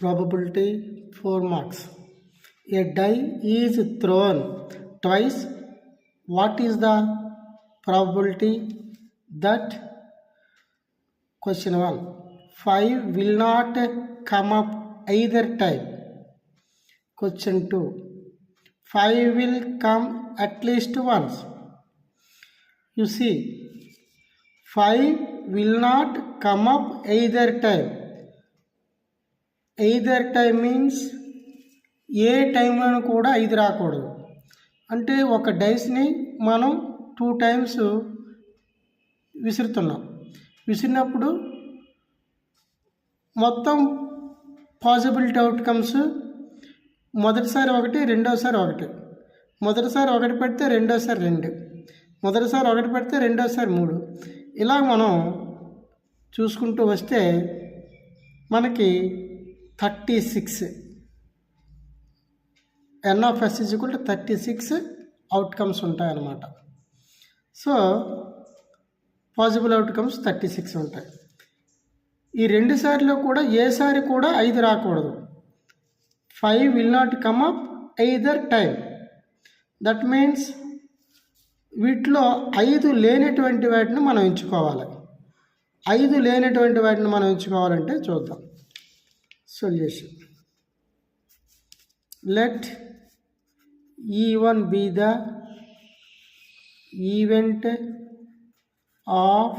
Probability 4 marks. A die is thrown twice. What is the probability that question 1 5 will not come up either time? Question 2 5 will come at least once. You see, 5 will not come up either time. Either time means ఏ టైంలోనూ కూడా 5 రాకూడదు. అంటే ఒక డైస్ని మనం 2 times విసురుతున్నాం. విసిరినప్పుడు మొత్తం possibility outcomes మొదటిసారి 1, రెండోసారి 1, మొదటిసారి 1 పెడితే రెండోసారి 2, మొదటిసారి 1 పెడితే రెండోసారి 3. ఇలా మనం చూసుకుంటూ వస్తే మనకి 36 n of s is equal to 36 outcomes ఉంటాయన్నమాట. సో పాసిబుల్ అవుట్కమ్స్ 36 ఉంటాయి. ఈ 2 సార్లు కూడా ఏసారి కూడా 5 రాకూడదు. 5 will not come up either time. That means వీటిలో 5 లేనటువంటి వాటిని మనం ఎంచుకోవాలి. 5 లేనటువంటి వాటిని మనం ఎంచుకోవాలంటే చూద్దాం. Solution. Let E1 be the event of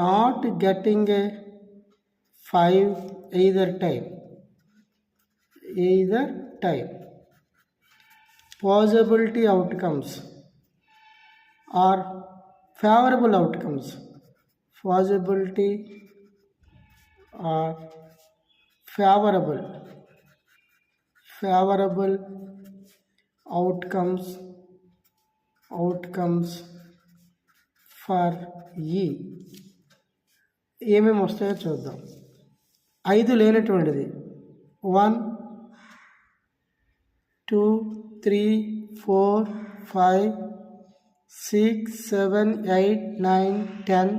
not getting 5 either time. Possibility outcomes are favorable outcomes. Possibility or favorable outcomes for E. ఏమేమి వస్తాయో చూద్దాం. 5 లేనటువంటిది 1 2 3 4 5 6 7 8 9 10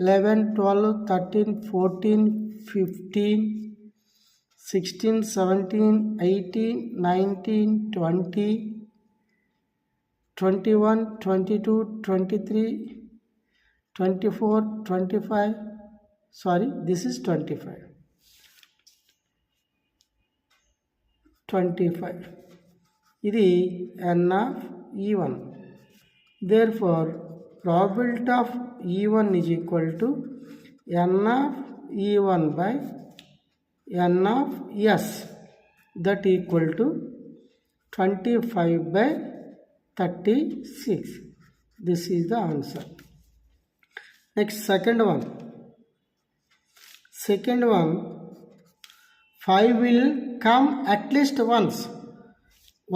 11 12 13 14 15 16 17 18 19 20 21 22 23 24 25 sorry this is 25 ఇది n of E1. Therefore, probability of E1 is equal to n of E1 by n of S, that equal to 25 by 36. This is the answer. Next, second one, 5 will come at least once.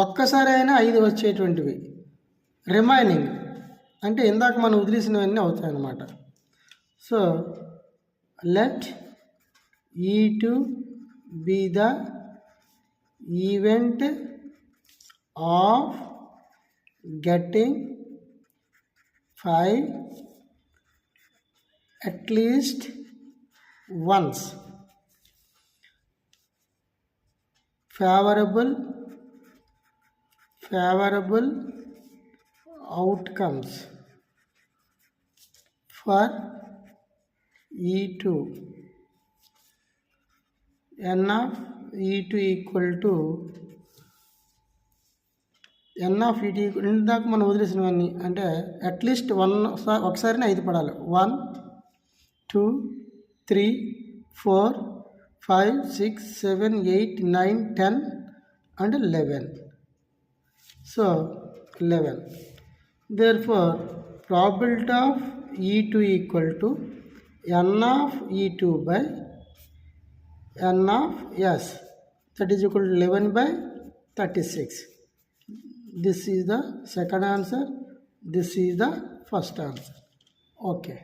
ఒక్కసారి అయినా 5 వచ్చేటువంటివి. Remaining అంటే ఇందాక మనం వదిలేసినవన్నీ అవుతాయి అన్నమాట. So let E2 be the event of getting 5 at least once. Favorable outcomes for E2. n of E2 equal to ఇందాక మనం వదిలేసినవన్నీ అంటే అట్లీస్ట్ ఒకసారినే 5 పడాలి. 1 2 3 4 5 6 7 8 9 10 and 11. So 11. Therefore, probability of E2 equal to n of E2 by n of S, that is equal to 11 by 36. This is the second answer. This is the first answer. Okay.